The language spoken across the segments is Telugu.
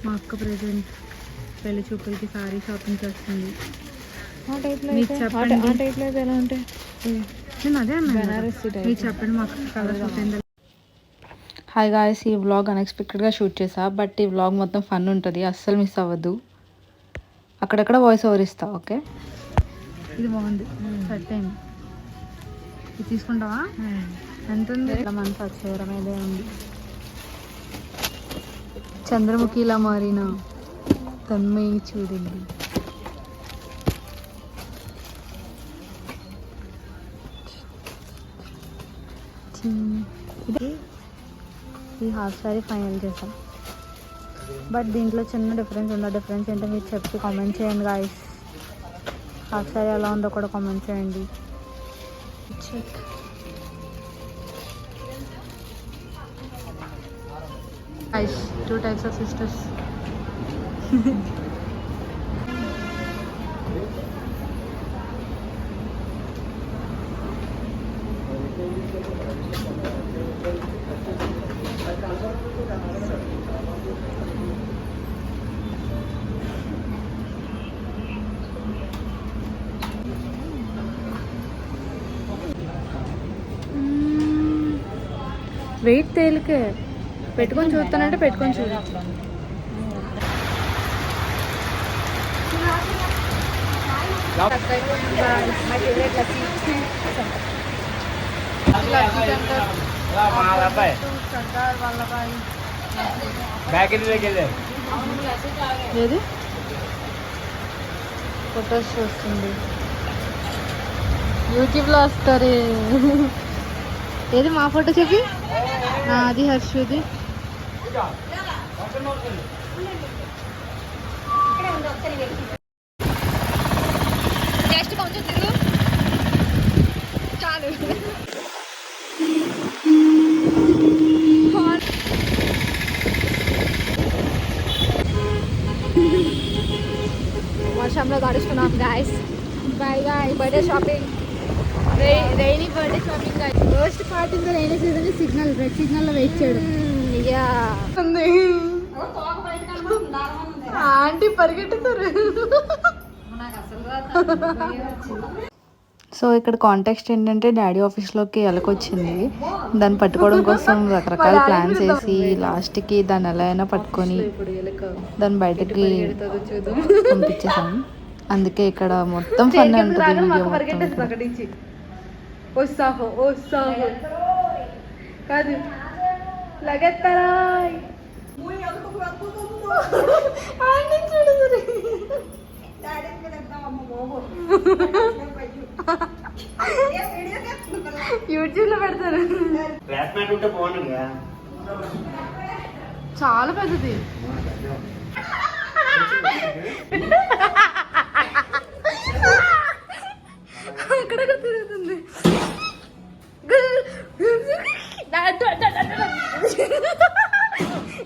మా అక్క ప్రెజెంట్ పెళ్లి చూపులకి సారీ షాపింగ్ చేస్తుంది. ఆ టైప్లో ఎలా ఉంటాయి? నేను అదే అన్నా. మీరు చెప్పండి మా అక్క కలర్ చూపింది. హాయ్ గాయ్స్, ఈ వ్లాగ్ అన్ఎక్స్పెక్టెడ్గా షూట్ చేసా. బట్ ఈ వ్లాగ్ మొత్తం ఫన్ ఉంటుంది, అస్సలు మిస్ అవ్వద్దు. అక్కడక్కడ వాయిస్ ఓవర్ ఇస్తా. ఓకే, ఇది బాగుంది, సెట్ అయింది. ఇది తీసుకుంటావా? ఎంత ఉంది? ఇలా మనసు అక్షరం ఏదే ఉంది. చంద్రముఖిలా మారిన తన్మయి చూడండి. ఇది ఈ హాఫ్ సారీ ఫైనల్ చేసాం. బట్ దీంట్లో చిన్న డిఫరెన్స్ ఉంది. ఆ డిఫరెన్స్ ఏంటో మీరు చెప్పి కామెంట్ చేయండి గాయ్స్. హాఫ్ సారీ ఎలా ఉందో కూడా కామెంట్ చేయండి. Check. Guys, 2 types of sisters. Weight తేలికే పెట్టుకొని చూస్తానంటే పెట్టుకొని చూడచ్చు. ఏది ఫొటోస్ చూస్తుంది, యూట్యూబ్లో వస్తారు. ఏది మా ఫోటో చెప్పి? అది హర్షుది. జస్ట్ కొంచెం తిరుగు చాలు. వర్షంలో గడుస్తున్నాం guys. Bye guy. Birthday shopping, rainy birthday shopping. First part in the rainy season signal, red signal లో వెయిట్ చేయడం. ఆంటీ పరిగెట్టుతారు. సో ఇక్కడ కాంటెక్స్ట్ ఏంటంటే డాడీ ఆఫీస్లోకి ఎలకొచ్చింది. దాన్ని పట్టుకోవడం కోసం రకరకాల ప్లాన్స్ వేసి లాస్ట్కి దాన్ని ఎలా అయినా పట్టుకొని దాన్ని బయటకి పంపించేసాం. అందుకే ఇక్కడ మొత్తం ఫన్ ఉంటుంది వీడియో మొత్తం. వస్తాహో వస్తాహో కాదు లగెత్తరాయ్. యూట్యూబ్ లో పెడతారు. చాలా పెద్దది. అక్కడ తిరుగుతుంది.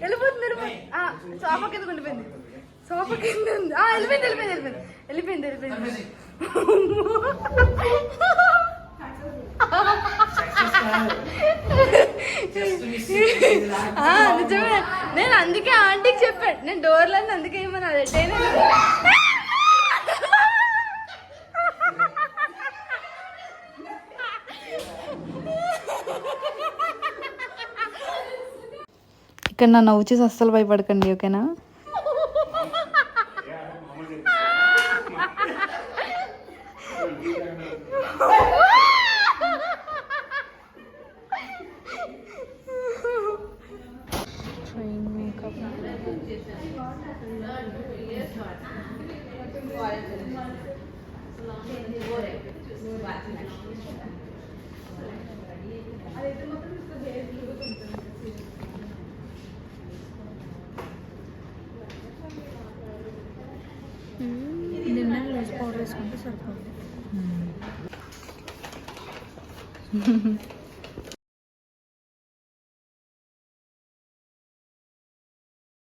వెళ్ళిపోతుంది. సోఫా కింద ఉండిపోయింది. సోఫా కింద ఉంది. వెళ్ళిపోయింది. నిజమే. నేను అందుకే ఆంటీకి చెప్పాను, నేను డోర్లన్నీ అందుకే ఏమన్నా ఇక్కడ నా నవ్వు చూసి అస్సలు భయపడకండి, ఓకేనా? నిన్న లేచి పౌడర్ వేసుకుంటే సరిపోతుంది.